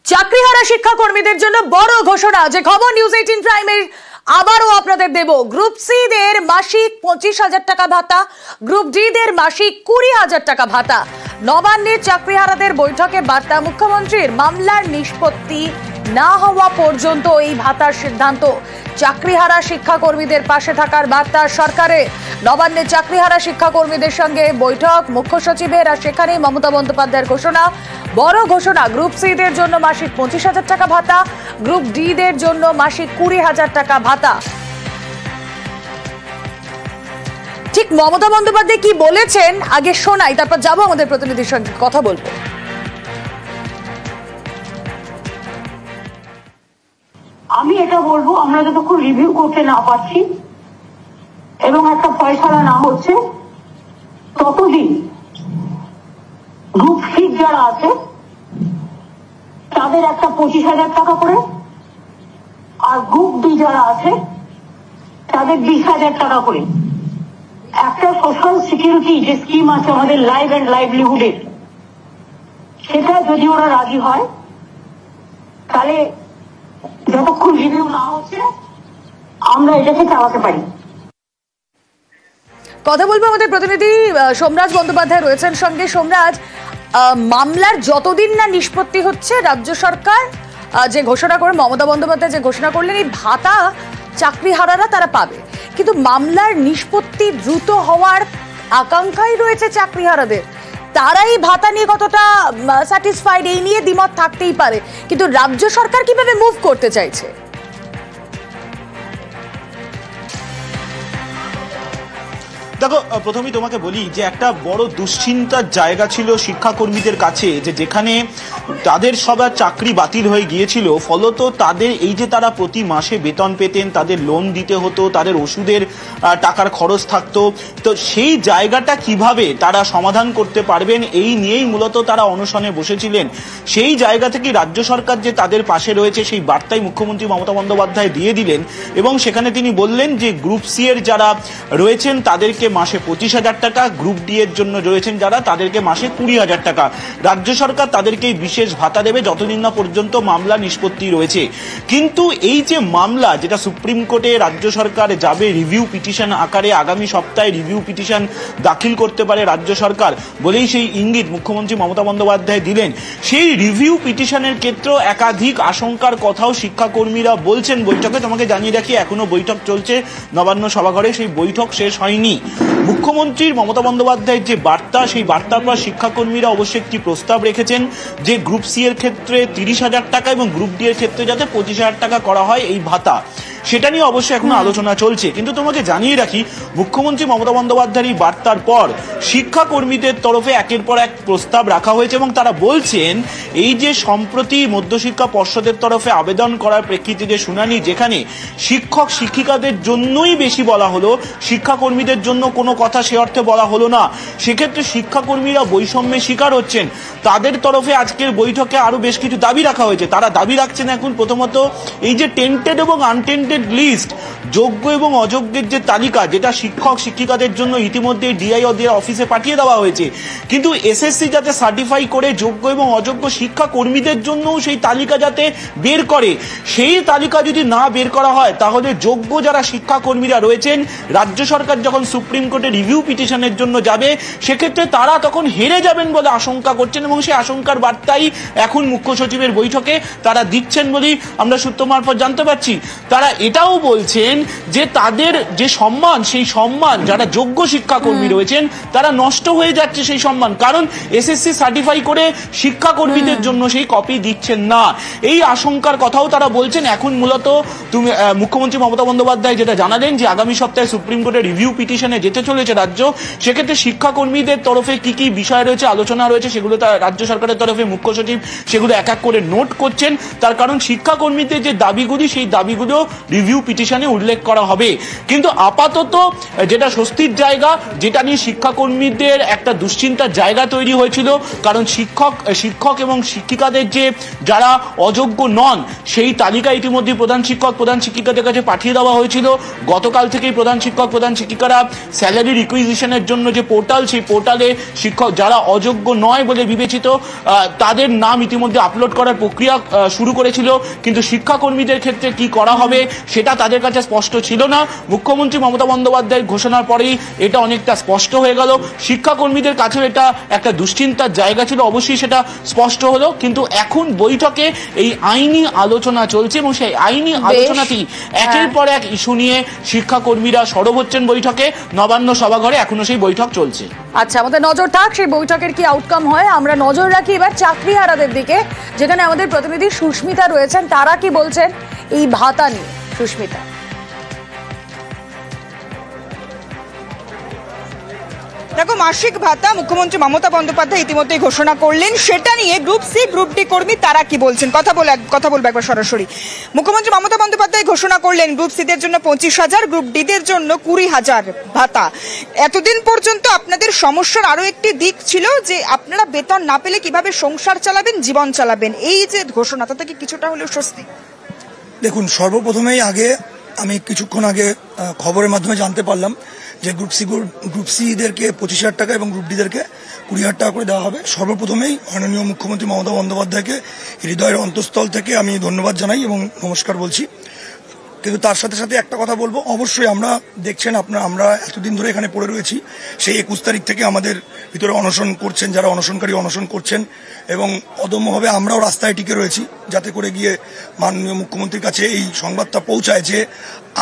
চাকরিহারা শিক্ষাকর্মীদের জন্য বড় ঘোষণা, যে খবর নিউজ 18 প্রাইমের আবারও আপনাদের দেব। গ্রুপ সি দের মাসিক 25,000 টাকা ভাতা, গ্রুপ ডি দের মাসিক 20,000 টাকা ভাতা। নবান্নের চাকরিহারাদের বৈঠকে বার্তা মুখ্যমন্ত্রীর, মামলার নিষ্পত্তি না হওয়া পর্যন্ত এই ভাতার সিদ্ধান্ত। চাকরিহারা শিক্ষাকর্মীদের পাশে থাকার বার্তা সরকারের। নবান্নে চাকরিহারা শিক্ষাকর্মীদের সঙ্গে বৈঠক মুখ্য সচিবের, আর সেখানেই মমতা বন্দ্যোপাধ্যায়ের ঘোষণা, বড় ঘোষণা। গ্রুপ সি দের জন্য মাসিক 25,000 টাকা ভাতা, গ্রুপ ডি দের জন্য মাসিক 20,000 টাকা ভাতা। ঠিক মমতা বন্দ্যোপাধ্যায় কি বলেছেন আগে শোনাই, তারপর যাবো আমাদের প্রতিনিধির সঙ্গে কথা বলবো। আমি এটা বলবো, আমরা যতক্ষণ রিভিউ করতে না পারছি এবং একটা ফয়সালা না হচ্ছে, ততদিন গ্রুপ সি যারা আছে তাদের একটা 25,000 টাকা করে, আর গ্রুপ ডি যারা আছে তাদের 20,000 টাকা করে একটা সোশ্যাল সিকিউরিটি যে স্কিম আছে আমাদের লাইফ অ্যান্ড লাইভলিহুডের, সেটা যদি ওরা রাজি হয় তাহলে যতক্ষণ রিভিউ না হচ্ছে আমরা এটাকে চালাতে পারি। কথা বলবো আমাদের প্রতিনিধি সোমরাজ বন্দ্যোপাধ্যায় রয়েছেন সঙ্গে। সোমরাজ, মামলার যতদিন না নিষ্পত্তি হচ্ছে, রাজ্য সরকার যে ঘোষণা করে, মমতা বন্দ্যোপাধ্যায় যে ঘোষণা করলেন, এই ভাতা চাকরিহারারা তারা পাবে, কিন্তু মামলার নিষ্পত্তি দ্রুত হওয়ার আকাঙ্ক্ষাই রয়েছে চাকরিহারাদের। তারাই ভাতা নিয়ে কতটা স্যাটিসফাইড এই নিয়ে দ্বিমত থাকতেই পারে, কিন্তু রাজ্য সরকার কিভাবে মুভ করতে চাইছে? দেখো, প্রথমেই তোমাকে বলি যে একটা বড় দুশ্চিন্তার জায়গা ছিল শিক্ষাকর্মীদের কাছে, যে যেখানে তাদের সবার চাকরি বাতিল হয়ে গিয়েছিল, ফলত তাদের এই যে তারা প্রতি মাসে বেতন পেতেন, তাদের লোন দিতে হতো, তাদের ওষুধের টাকার খরচ থাকতো, তো সেই জায়গাটা কিভাবে তারা সমাধান করতে পারবেন এই নিয়েই মূলত তারা অনশনে বসেছিলেন। সেই জায়গা থেকে রাজ্য সরকার যে তাদের পাশে রয়েছে সেই বার্তাই মুখ্যমন্ত্রী মমতা বন্দ্যোপাধ্যায় দিয়ে দিলেন, এবং সেখানে তিনি বললেন যে গ্রুপ সি এর যারা রয়েছেন তাদেরকে মাসে 25,000 টাকা, গ্রুপ ডি এর জন্য রয়েছেন যারা তাদেরকে মাসে 20,000 টাকা। রাজ্য সরকার তাদেরকে বিশেষ ভাতা দেবে যতদিন না পর্যন্ত মামলা নিষ্পত্তি রয়েছে। কিন্তু এই যে মামলা, যেটা সুপ্রিম কোর্টে রাজ্য সরকার যাবে রিভিউ পিটিশন আকারে, আগামী সপ্তাহে রিভিউ পিটিশন দাখিল করতে পারে রাজ্য সরকার বলেই সেই ইঙ্গিত মুখ্যমন্ত্রী মমতা বন্দ্যোপাধ্যায় দিলেন। সেই রিভিউ পিটিশনের ক্ষেত্রে একাধিক আশঙ্কার কথাও শিক্ষাকর্মীরা বলছেন বৈঠকে। তোমাকে জানিয়ে রাখি, এখনো বৈঠক চলছে নবান্ন সভাঘরে, সেই বৈঠক শেষ হয়নি। মুখ্যমন্ত্রীর মমতা বন্দ্যোপাধ্যায়ের যে বার্তা, সেই বার্তার পর শিক্ষাকর্মীরা অবশ্যই একটি প্রস্তাব রেখেছেন যে গ্রুপ সি এর ক্ষেত্রে 30,000 টাকা এবং গ্রুপ ডি এর ক্ষেত্রে যাতে 25,000 টাকা করা হয় এই ভাতা, সেটা নিয়ে অবশ্যই এখনো আলোচনা চলছে। কিন্তু তোমাকে জানিয়ে রাখি, মুখ্যমন্ত্রী মমতা বন্দ্যোপাধ্যায়ের এই বার্তার পর শিক্ষাকর্মীদের তরফে একের পর এক প্রস্তাব রাখা হয়েছে, এবং তারা বলছেন এই যে সম্প্রতি মধ্যশিক্ষা পর্ষদের তরফে আবেদন করার প্রেক্ষিতে যে শুনানি, যেখানে শিক্ষক শিক্ষিকাদের জন্যই বেশি বলা হলো, শিক্ষাকর্মীদের জন্য কোনো কথা সে অর্থে বলা হলো না, সেক্ষেত্রে শিক্ষাকর্মীরা বৈষম্যের শিকার হচ্ছেন। তাদের তরফে আজকের বৈঠকে আরো বেশ কিছু দাবি রাখা হয়েছে। তারা দাবি রাখছেন এখন প্রথমত এই যে টেন্টেড এবং আনটেন্টেড লিস্ট, যোগ্য এবং অযোগ্যের যে তালিকা, যেটা শিক্ষক শিক্ষিকাদের জন্য ইতিমধ্যে ডিআইওদের অফিসে পাঠিয়ে দেওয়া হয়েছে, কিন্তু এসএসসি যাতে সার্টিফাই করে যোগ্য এবং অযোগ্য শিক্ষাকর্মীদের জন্য সেই তালিকা যাতে বের করে, সেই তালিকা যদি না বের করা হয় তাহলে যোগ্য যারা শিক্ষাকর্মীরা রয়েছেন, রাজ্য সরকার যখন সুপ্রিম কোর্টে রিভিউ পিটিশনের জন্য যাবে সেক্ষেত্রে তারা তখন হেরে যাবেন বলে আশঙ্কা করছেন, এবং সেই আশঙ্কার বার্তাই এখন মুখ্য সচিবের বৈঠকে তারা দিচ্ছেন বলেই আমরা সূত্র মারফত জানতে পারছি। তারা এটাও বলছেন যে তাদের যে সম্মান, সেই সম্মান যারা যোগ্য শিক্ষাকর্মী রয়েছেন তারা নষ্ট হয়ে যাচ্ছে সেই সম্মান, কারণ এসএসসি সার্টিফাই করে শিক্ষাকর্মীদের জন্য সেই কপি দিচ্ছেন না। এই আশঙ্কার কথাও তারা বলছেন। এখন মূলত মুখ্যমন্ত্রী মমতা বন্দ্যোপাধ্যায় যেটা জানালেন যে আগামী সপ্তাহে সুপ্রিম কোর্টে রিভিউ পিটিশনে যেতে চলেছে রাজ্য, সেক্ষেত্রে শিক্ষাকর্মীদের তরফে কি কি বিষয় রয়েছে, আলোচনা রয়েছে, সেগুলো রাজ্য সরকারের তরফে মুখ্য সচিব সেগুলো এক এক করে নোট করছেন। তার কারণ শিক্ষাকর্মীদের যে দাবিগুলি, সেই দাবিগুলো রিভিউ পিটিশনে উল্লেখ করা হবে। কিন্তু আপাতত যেটা স্বস্তির জায়গা, যেটা নিয়ে শিক্ষাকর্মীদের একটা দুশ্চিন্তার জায়গা তৈরি হয়েছিল, কারণ শিক্ষক এবং শিক্ষিকাদের যে যারা অযোগ্য নন সেই তালিকা ইতিমধ্যে প্রধান শিক্ষক প্রধান শিক্ষিকাদের কাছে পাঠিয়ে দেওয়া হয়েছিল। গতকাল থেকেই প্রধান শিক্ষক প্রধান শিক্ষিকারা স্যালারি রিকুইজিশনের জন্য যে পোর্টাল, সেই পোর্টালে শিক্ষক যারা অযোগ্য নয় বলে বিবেচিত তাদের নাম ইতিমধ্যে আপলোড করার প্রক্রিয়া শুরু করেছিল। কিন্তু শিক্ষাকর্মীদের ক্ষেত্রে কি করা হবে সেটা তাদের কাছে স্পষ্ট ছিল না। মুখ্যমন্ত্রী মমতা বন্দ্যোপাধ্যায়ের ঘোষণার পরেই এটা অনেকটা স্পষ্ট হয়ে গেল। শিক্ষাকর্মীদের কাছেও এটা একটা দুশ্চিন্তার জায়গা ছিল, অবশ্যই সেটা স্পষ্ট হলো। কিন্তু এখন বৈঠকে এই আইনি আলোচনা চলছে এবং সেই আইনি আলোচনাতেই একের পর এক ইস্যু নিয়ে শিক্ষাকর্মীরা সরব হচ্ছেন বৈঠকে। নবান্ন সভাঘরে এখনো সেই বৈঠক চলছে। আচ্ছা, আমাদের নজর থাক সেই বৈঠকের কি আউটকাম হয়। আমরা নজর রাখি এবার চাকরিহারাদের দিকে, যেখানে আমাদের প্রতিনিধি সুস্মিতা রয়েছেন। তারা কি বলছেন এই ভাতা নিয়ে? সুস্মিতা। দেখো, মাসিক ভাতা মুখ্যমন্ত্রী মমতা বন্দ্যোপাধ্যায় ইতিমধ্যে ঘোষণা করলেন, সেটা নিয়ে গ্রুপ সি গ্রুপ ডি কর্মী তারা কি বলছেন কথা বলবো একবার সরাসরি। মুখ্যমন্ত্রী মমতা বন্দ্যোপাধ্যায় ঘোষণা করলেন গ্রুপ সিদের জন্য 25,000, গ্রুপ ডিদের জন্য 20,000 ভাতা। এতদিন পর্যন্ত আপনাদের সমস্যার আরো একটি দিক ছিল যে আপনারা বেতন না পেলে কিভাবে সংসার চালাবেন, জীবন চালাবেন। এই যে ঘোষণা, তাতে কি কিছুটা হলেও স্বস্তি? দেখুন, সর্বপ্রথমেই আমি কিছুক্ষণ আগে খবরের মাধ্যমে জানতে পারলাম যে গ্রুপ সিদেরকে 25,000 টাকা এবং গ্রুপ ডিদেরকে 20,000 টাকা করে দেওয়া হবে। সর্বপ্রথমেই মাননীয় মুখ্যমন্ত্রী মমতা বন্দ্যোপাধ্যায়কে হৃদয়ের অন্তঃস্থল থেকে আমি ধন্যবাদ জানাই এবং নমস্কার বলছি। কিন্তু তার সাথে সাথে একটা কথা বলবো, অবশ্যই আমরা দেখছেন আমরা এতদিন ধরে এখানে পড়ে রয়েছি। সেই 21 তারিখ থেকে আমাদের ভিতরে অনশন করছেন, যারা অনশনকারী অনশন করছেন, এবং অদম্যভাবে আমরাও রাস্তায় টিকে রয়েছি যাতে করে গিয়ে মাননীয় মুখ্যমন্ত্রীর কাছে এই সংবাদটা পৌঁছায় যে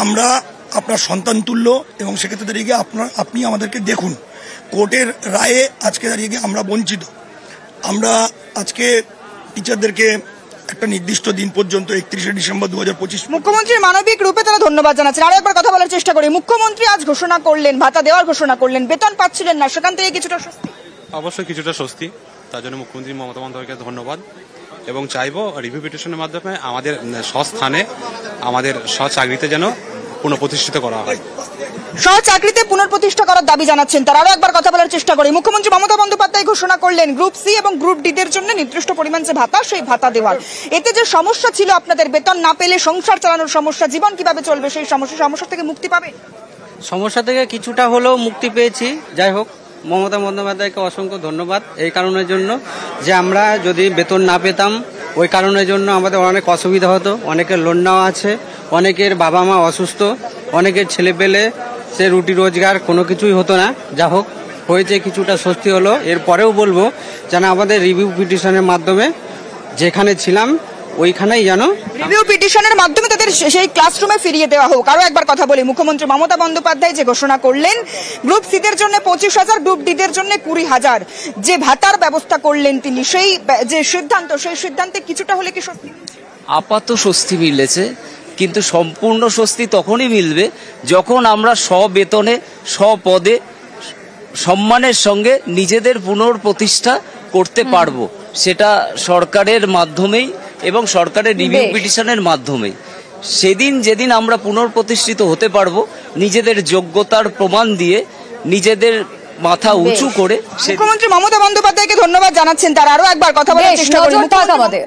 আমরা আপনার সন্তান তুল্য, এবং সেক্ষেত্রে দাঁড়িয়ে গিয়ে আপনি আমাদেরকে দেখুন। কোর্টের রায়ে আজকে দাঁড়িয়ে গিয়ে আমরা বঞ্চিত। আমরা আজকে টিচারদেরকে একটা নির্দিষ্ট দিন পর্যন্ত 31শে ডিসেম্বর 2025 মুখ্যমন্ত্রীর মানবিক রূপে তারা ধন্যবাদ জানাচ্ছেন। আরো একবার কথা বলার চেষ্টা করি। মুখ্যমন্ত্রী আজ ঘোষণা করলেন, ভাতা দেওয়ার ঘোষণা করলেন, বেতন পাচ্ছিলেন না, সেখান থেকে কিছুটা স্বস্তি? অবশ্যই কিছুটা স্বস্তি। তার জন্য মুখ্যমন্ত্রী মমতা বন্দ্যোপাধ্যায়কে ধন্যবাদ, এবং চাইবো রিভিউ পিটিশনের মাধ্যমে আমাদের স্বস্থানে আমাদের স্বচাকরিতে যেন পুনঃপ্রতিষ্ঠিত করা হয়। স্বচাকরিতে পুনঃপ্রতিষ্ঠা করার দাবি জানাচ্ছেন তারা। আরো একবার কথা বলার চেষ্টা করি। মুখ্যমন্ত্রী মমতা বন্দ্যোপাধ্যায় ঘোষণা করলেন গ্রুপ সি এবং গ্রুপ ডিদের জন্য নির্দিষ্ট পরিমাণ যে ভাতা, সেই ভাতা দেওয়ার। এতে যে সমস্যা ছিল আপনাদের, বেতন না পেলে সংসার চালানোর সমস্যা, জীবন কিভাবে চলবে, সেই সমস্যা থেকে মুক্তি পাবে। সমস্যা থেকে কিছুটা হলেও মুক্তি পেয়েছি। যাই হোক, মমতা বন্দ্যোপাধ্যায়কে অসংখ্য ধন্যবাদ এই কারণের জন্য যে আমরা যদি বেতন না পেতাম, ওই কারণের জন্য আমাদের অনেক অসুবিধা হতো। অনেকের লোন নেওয়া আছে, অনেকের বাবা মা অসুস্থ, অনেকের ছেলে পেলে সে রুটি রোজগার কোনো কিছুই হতো না। যা হোক, হয়েছে, কিছুটা স্বস্তি হলো। এরপরেও বলবো যেন আমাদের রিভিউ পিটিশনের মাধ্যমে যেখানে ছিলাম ওইখানেই যেন রিভিউ পিটিশনের মাধ্যমে তাদের সেই ক্লাসরুমে ফিরিয়ে দেওয়া হোক। আরো একবার কথা বলি, মুখ্যমন্ত্রী মমতা বন্দ্যোপাধ্যায় যে ঘোষণা করলেন গ্রুপ সিদের জন্য 25,000, গ্রুপ ডিদের জন্য 20,000 যে ভাতার ব্যবস্থা করলেন তিনি, সেই যে সিদ্ধান্ত, সেই সিদ্ধান্তে কিছুটা হলে কি স্বস্তি? আপাতত স্বস্তি মিলেছে, কিন্তু সম্পূর্ণ স্বস্তি তখনই মিলবে যখন আমরা স্ববেতনে স্বপদে সম্মানের সঙ্গে নিজেদের পুনঃপ্রতিষ্ঠা করতে পারবো। সেটা সরকারের মাধ্যমেই এবং সরকারের রিভিউ পিটিশনের মাধ্যমেই। যেদিন আমরা পুনঃপ্রতিষ্ঠিত হতে পারবো, নিজেদের যোগ্যতার প্রমাণ দিয়ে, নিজেদের মাথা উঁচু করে। মুখ্যমন্ত্রী মমতা বন্দ্যোপাধ্যায়কে ধন্যবাদ জানাচ্ছেন তারা। আরো একবার কথা বলার চেষ্টা করি। আমাদের